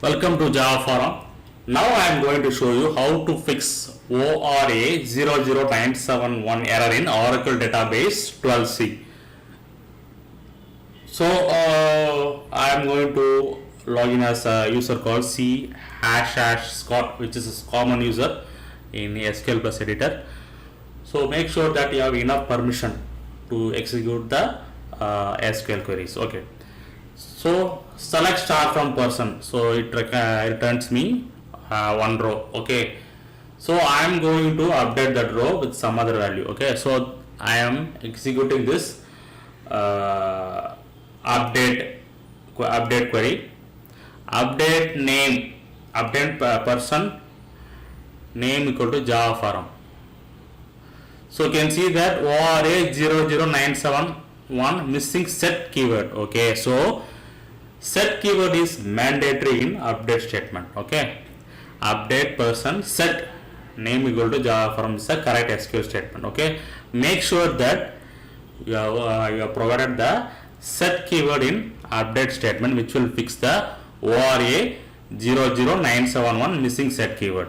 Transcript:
Welcome to Java Forum. Now I am going to show you how to fix ORA-00971 error in Oracle database 12c. So I am going to log in as a user called C ## Scott, which is a common user in SQL Plus editor. So make sure that you have enough permission to execute the SQL queries. Okay. So select star from person, so it returns me one row. Okay, so I am going to update that row with some other value. Okay, so I am executing this update query. Update name, update person name equal to Java forum. So you can see that ORA-00971 missing set keyword. Okay, so set keyword is mandatory in update statement. Okay, update person set name equal to Java forum is the correct SQL statement. Okay, make sure that you have provided the set keyword in update statement, which will fix the ORA-00971 missing set keyword.